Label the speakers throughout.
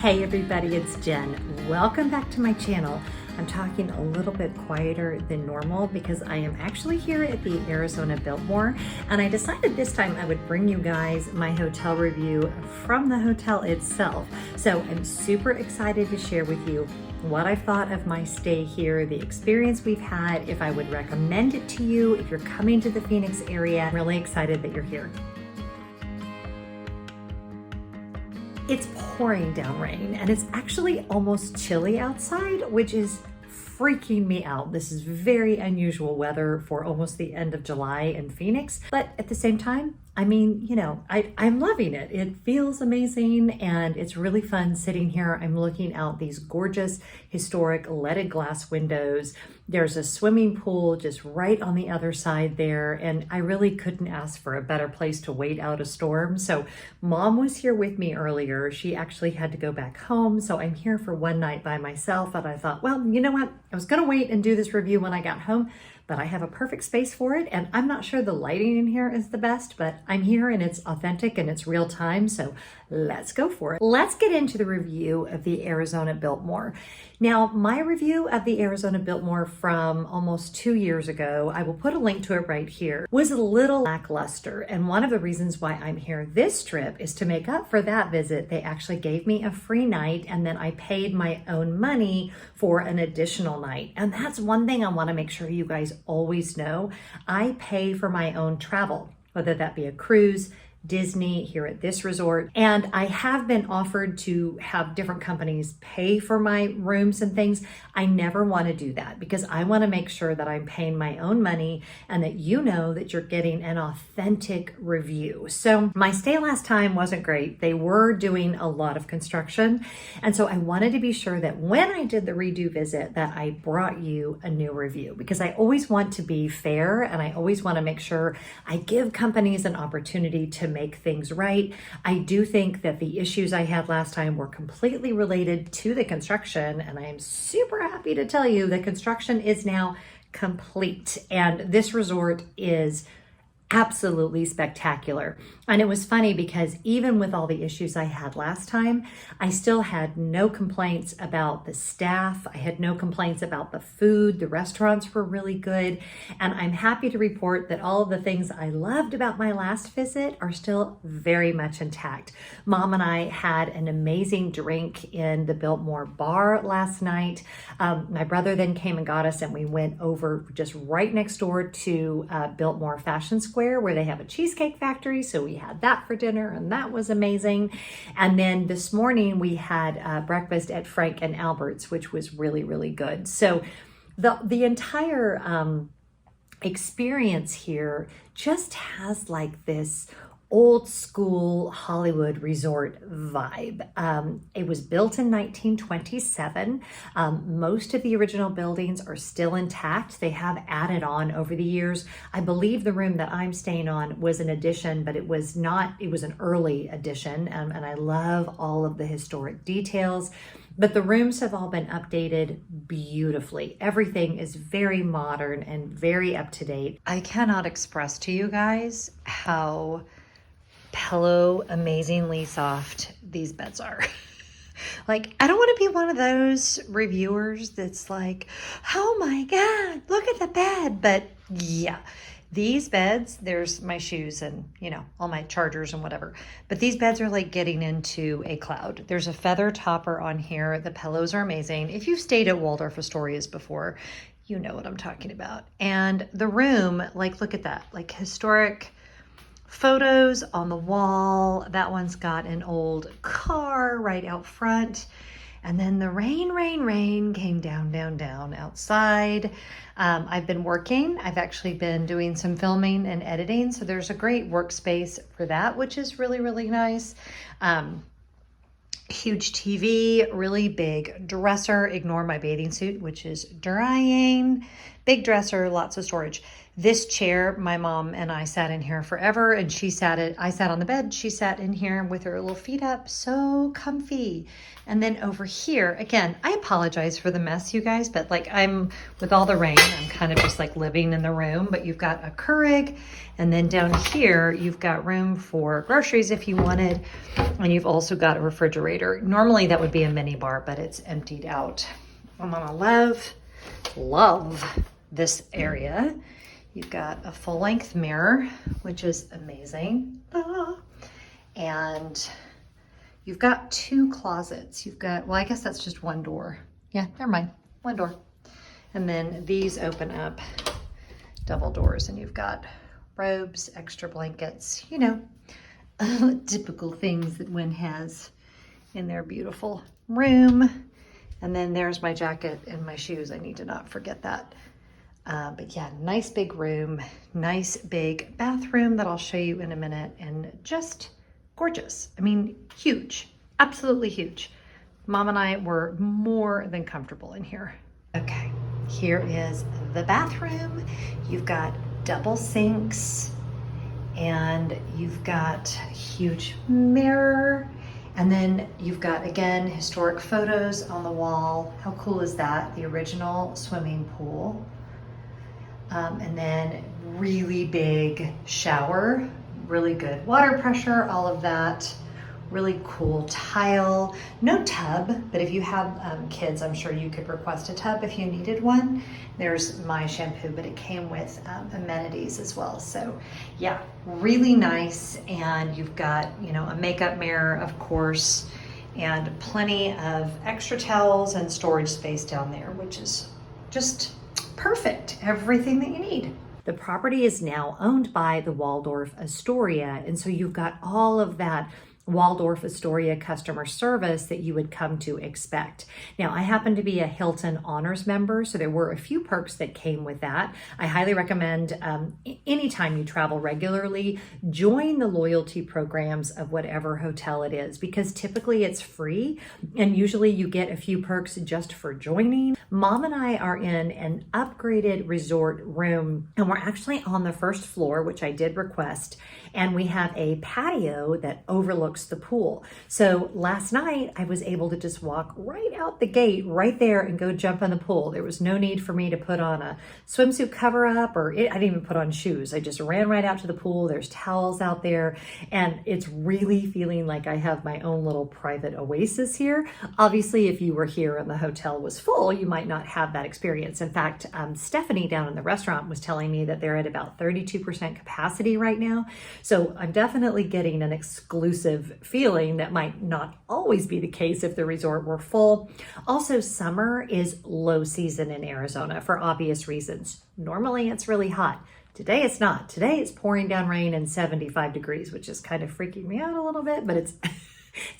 Speaker 1: Hey everybody, it's Jen. Welcome back to my channel. I'm talking a little bit quieter than normal because I am actually here at the Arizona Biltmore, and I decided this time I would bring you guys my hotel review from the hotel itself. So I'm super excited to share with you what I thought of my stay here, the experience we've had, if I would recommend it to you if you're coming to the Phoenix area. I'm really excited that you're here. It's pouring down rain and it's actually almost chilly outside, which is freaking me out. This is very unusual weather for almost the end of July in Phoenix, but at the same time, I mean, you know, I'm loving it. It feels amazing and it's really fun sitting here. I'm looking out these gorgeous historic leaded glass windows. There's a swimming pool just right on the other side there, and I really couldn't ask for a better place to wait out a storm. So Mom was here with me earlier. She actually had to go back home, so I'm here for one night by myself, and I thought, well, you know what? I was gonna wait and do this review when I got home, but I have a perfect space for it, and I'm not sure the lighting in here is the best, but I'm here and it's authentic and it's real time, so let's go for it. Let's get into the review of the Arizona Biltmore. Now, my review of the Arizona Biltmore from almost 2 years ago, I will put a link to it right here, was a little lackluster, and one of the reasons why I'm here this trip is to make up for that visit. They actually gave me a free night, and then I paid my own money for an additional night, and that's one thing I want to make sure you guys always know. I pay for my own travel, whether that be a cruise, Disney, here at this resort. And I have been offered to have different companies pay for my rooms and things. I never want to do that because I want to make sure that I'm paying my own money and that you know that you're getting an authentic review. So my stay last time wasn't great. They were doing a lot of construction. And so I wanted to be sure that when I did the redo visit that I brought you a new review, because I always want to be fair and I always want to make sure I give companies an opportunity to make things right. I do think that the issues I had last time were completely related to the construction, and I am super happy to tell you the construction is now complete, and this resort is absolutely spectacular. And it was funny because even with all the issues I had last time, I still had no complaints about the staff. I had no complaints about the food. The restaurants were really good. And I'm happy to report that all of the things I loved about my last visit are still very much intact. Mom and I had an amazing drink in the Biltmore bar last night. My brother then came and got us, and we went over just right next door to Biltmore Fashion Square, where they have a cheesecake factory. So we had that for dinner, and that was amazing. And then this morning we had breakfast at Frank and Albert's, which was really, really good. So the entire experience here just has like this old school Hollywood resort vibe. It was built in 1927. Most of the original buildings are still intact. They have added on over the years. I believe the room that I'm staying on was an addition, but it was not, it was an early addition. And I love all of the historic details. But the rooms have all been updated beautifully. Everything is very modern and very up to date. I cannot express to you guys how pillow amazingly soft these beds are. Like, I don't want to be one of those reviewers that's like, oh my God, look at the bed. But yeah, these beds, there's my shoes and, you know, all my chargers and whatever. But these beds are like getting into a cloud. There's a feather topper on here. The pillows are amazing. If you've stayed at Waldorf Astoria's before, you know what I'm talking about. And the room, like, look at that, like historic photos on the wall. That one's got an old car right out front. And then the rain came down outside. I've been working. I've actually been doing some filming and editing. So there's a great workspace for that, which is really, really nice. Huge TV, really big dresser. Ignore my bathing suit, which is drying. Big dresser, lots of storage. This chair, my mom and I sat in here forever, and I sat on the bed, she sat in here with her little feet up, so comfy. And then over here, again, I apologize for the mess, you guys, but like with all the rain, I'm kind of just like living in the room, but you've got a Keurig, and then down here, you've got room for groceries if you wanted, and you've also got a refrigerator. Normally that would be a mini bar, but it's emptied out. I'm gonna love this area. You've got a full-length mirror, which is amazing. And you've got 2 closets. Well, I guess that's just one door. Yeah, never mind, one door. And then these open up, double doors, and you've got robes, extra blankets, you know, typical things that one has in their beautiful room. And then there's my jacket and my shoes. I need to not forget that. But yeah, nice big room, nice big bathroom that I'll show you in a minute, and just gorgeous. I mean, huge, absolutely huge. Mom and I were more than comfortable in here. Okay, here is the bathroom. You've got double sinks, and you've got a huge mirror. And then you've got, again, historic photos on the wall. How cool is that? The original swimming pool. And then really big shower, really good water pressure, all of that. Really cool tile. No tub, but if you have kids, I'm sure you could request a tub if you needed one. There's my shampoo, but it came with amenities as well. So yeah, really nice. And you've got, you know, a makeup mirror, of course, and plenty of extra towels and storage space down there, which is just perfect. Everything that you need. The property is now owned by the Waldorf Astoria, and so you've got all of that Waldorf Astoria customer service that you would come to expect. Now, I happen to be a Hilton Honors member, so there were a few perks that came with that. I highly recommend anytime you travel regularly, join the loyalty programs of whatever hotel it is, because typically it's free, and usually you get a few perks just for joining. Mom and I are in an upgraded resort room, and we're actually on the first floor, which I did request, and we have a patio that overlooks the pool. So last night I was able to just walk right out the gate right there and go jump in the pool. There was no need for me to put on a swimsuit cover up, I didn't even put on shoes. I just ran right out to the pool. There's towels out there, and it's really feeling like I have my own little private oasis here. Obviously, if you were here and the hotel was full, you might not have that experience. In fact, Stephanie down in the restaurant was telling me that they're at about 32% capacity right now. So I'm definitely getting an exclusive feeling that might not always be the case if the resort were full. Also, summer is low season in Arizona for obvious reasons. Normally it's really hot. Today it's not. Today it's pouring down rain and 75 degrees, which is kind of freaking me out a little bit, but it's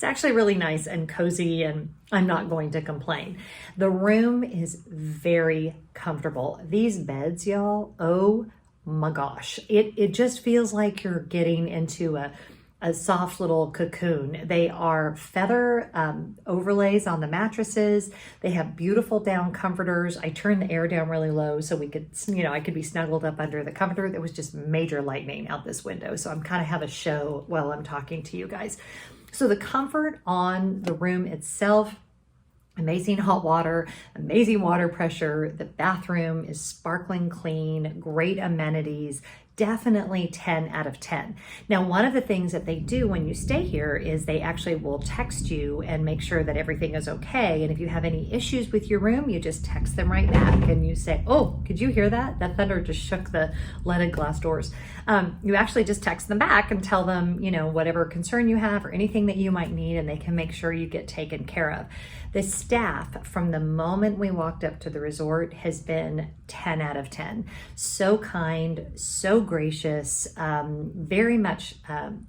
Speaker 1: actually really nice and cozy, and I'm not going to complain. The room is very comfortable. These beds, y'all, oh my gosh, it just feels like you're getting into a soft little cocoon. They are feather overlays on the mattresses. They have beautiful down comforters. I turned the air down really low so we could, I could be snuggled up under the comforter. There was just major lightning out this window, so I'm kind of have a show while I'm talking to you guys. So the comfort on the room itself, amazing hot water, amazing water pressure. The bathroom is sparkling clean, great amenities, definitely 10 out of 10. Now, one of the things that they do when you stay here is they actually will text you and make sure that everything is okay. And if you have any issues with your room, you just text them right back and you say, oh, could you hear that? That thunder just shook the leaded glass doors. You actually just text them back and tell them, whatever concern you have or anything that you might need, and they can make sure you get taken care of. The staff, from the moment we walked up to the resort, has been 10 out of 10. So kind, so gracious, very much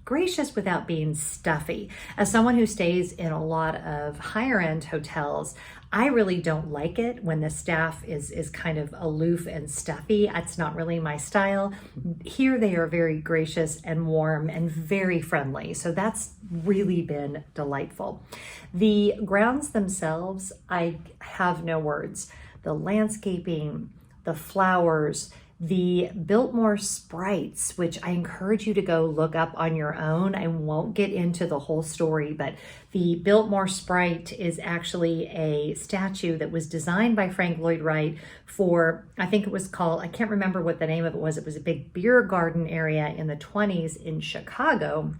Speaker 1: gracious without being stuffy. As someone who stays in a lot of higher end hotels, I really don't like it when the staff is kind of aloof and stuffy. That's not really my style. Here they are very gracious and warm and very friendly. So that's really been delightful. The grounds themselves, I have no words. The landscaping, the flowers, the Biltmore sprites, which I encourage you to go look up on your own. I won't get into the whole story, but the Biltmore sprite is actually a statue that was designed by Frank Lloyd Wright for, I think it was called, I can't remember what the name of it was. It was a big beer garden area in the 20s in Chicago.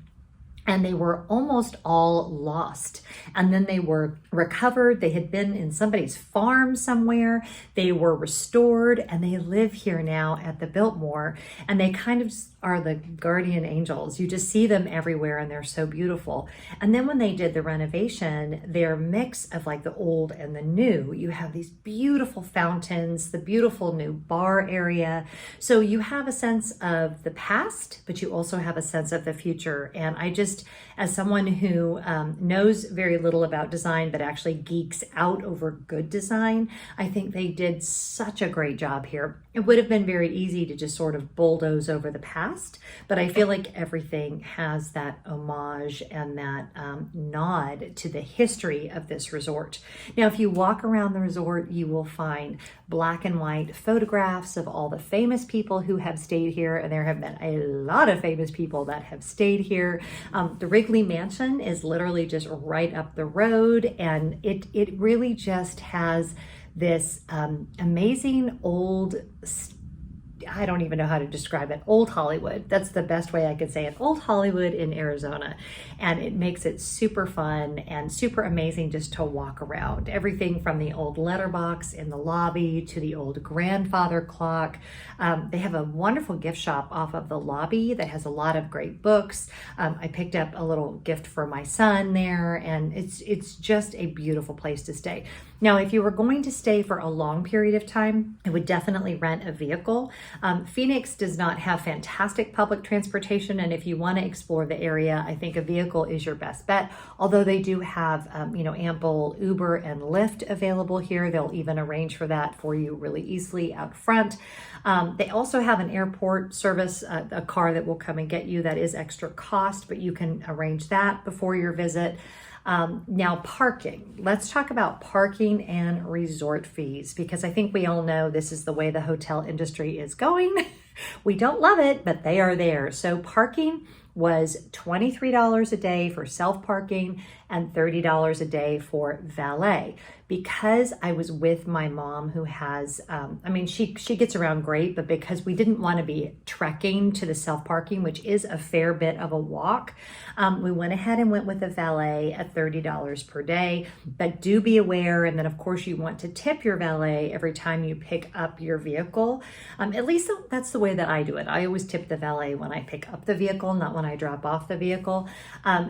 Speaker 1: And they were almost all lost. And then they were recovered. They had been in somebody's farm somewhere. They were restored, and they live here now at the Biltmore. And they kind of are the guardian angels. You just see them everywhere, and they're so beautiful. And then when they did the renovation, their mix of like the old and the new, you have these beautiful fountains, the beautiful new bar area. So you have a sense of the past, but you also have a sense of the future. And I just, as someone who knows very little about design, but actually geeks out over good design, I think they did such a great job here. It would have been very easy to just sort of bulldoze over the past, but I feel like everything has that homage and that nod to the history of this resort. Now, if you walk around the resort, you will find black and white photographs of all the famous people who have stayed here, and there have been a lot of famous people that have stayed here. The Wrigley Mansion is literally just right up the road, and it really just has this amazing old, I don't even know how to describe it, old Hollywood. That's the best way I could say it. Old Hollywood in Arizona. And it makes it super fun and super amazing just to walk around. Everything from the old letterbox in the lobby to the old grandfather clock. They have a wonderful gift shop off of the lobby that has a lot of great books. I picked up a little gift for my son there, and it's just a beautiful place to stay. Now, if you were going to stay for a long period of time, I would definitely rent a vehicle. Phoenix does not have fantastic public transportation, and if you want to explore the area, I think a vehicle is your best bet. Although they do have, ample Uber and Lyft available here. They'll even arrange for that for you really easily out front. They also have an airport service, a car that will come and get you. That is extra cost, but you can arrange that before your visit. Now, parking. Let's talk about parking and resort fees, because I think we all know this is the way the hotel industry is going. We don't love it, but they are there. So parking was $23 a day for self-parking and $30 a day for valet. Because I was with my mom who has, she gets around great, but because we didn't want to be trekking to the self-parking, which is a fair bit of a walk, we went ahead and went with a valet at $30 per day. But do be aware, and then of course you want to tip your valet every time you pick up your vehicle. At least that's the way that I do it. I always tip the valet when I pick up the vehicle, not when I drop off the vehicle.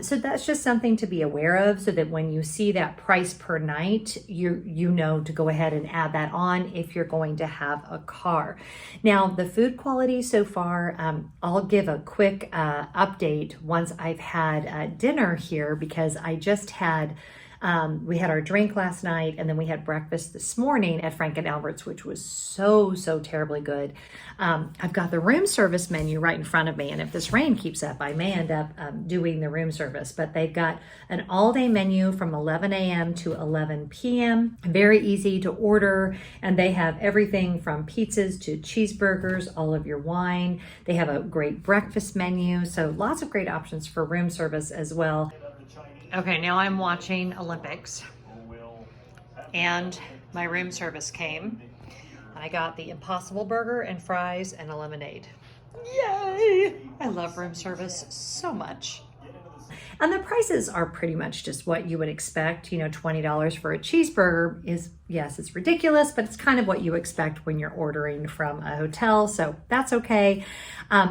Speaker 1: So that's just something to be aware of, so that when you see that price per night, you know to go ahead and add that on if you're going to have a car. Now, the food quality so far, I'll give a quick update once I've had dinner here, because I just had we had our drink last night, and then we had breakfast this morning at Frank and Albert's, which was so terribly good. I've got the room service menu right in front of me, and if this rain keeps up, I may end up doing the room service. But they've got an all-day menu from 11 a.m. to 11 p.m. Very easy to order, and they have everything from pizzas to cheeseburgers, all of your wine. They have a great breakfast menu, so lots of great options for room service as well. Okay, now I'm watching Olympics, and my room service came, and I got the Impossible Burger and fries and a lemonade. Yay! I love room service so much. And the prices are pretty much just what you would expect. $20 for a cheeseburger is, yes, it's ridiculous, but it's kind of what you expect when you're ordering from a hotel, so that's okay.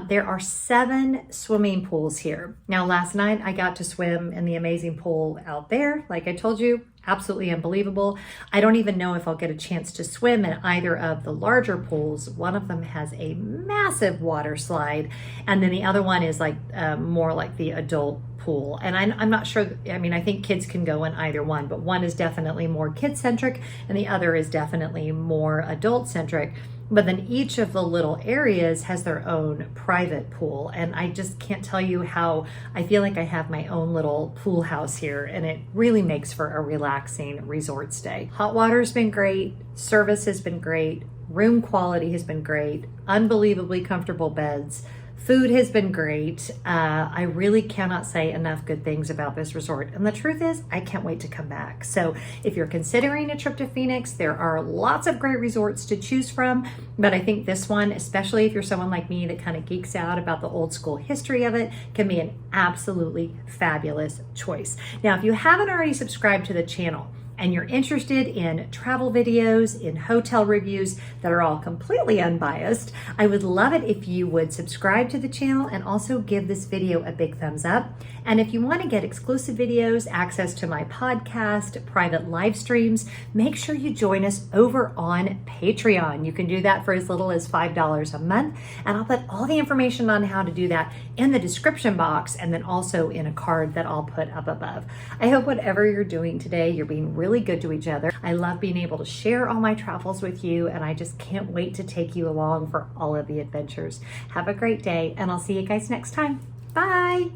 Speaker 1: There are 7 swimming pools here. Now, last night I got to swim in the amazing pool out there, like I told you. Absolutely unbelievable. I don't even know if I'll get a chance to swim in either of the larger pools. One of them has a massive water slide, and then the other one is like more like the adult pool. And I'm not sure, I think kids can go in either one, but one is definitely more kid-centric and the other is definitely more adult-centric. But then each of the little areas has their own private pool. And I just can't tell you how I feel like I have my own little pool house here, and it really makes for a relaxing resort stay. Hot water's been great. Service has been great. Room quality has been great, unbelievably comfortable beds. Food has been great. I really cannot say enough good things about this resort. And the truth is, I can't wait to come back. So if you're considering a trip to Phoenix, there are lots of great resorts to choose from. But I think this one, especially if you're someone like me that kind of geeks out about the old school history of it, can be an absolutely fabulous choice. Now, if you haven't already subscribed to the channel, and you're interested in travel videos, in hotel reviews that are all completely unbiased, I would love it if you would subscribe to the channel and also give this video a big thumbs up. And if you want to get exclusive videos, access to my podcast, private live streams, make sure you join us over on Patreon. You can do that for as little as $5 a month. And I'll put all the information on how to do that in the description box and then also in a card that I'll put up above. I hope whatever you're doing today, you're being really good to each other. I love being able to share all my travels with you, and I just can't wait to take you along for all of the adventures. Have a great day, and I'll see you guys next time. Bye.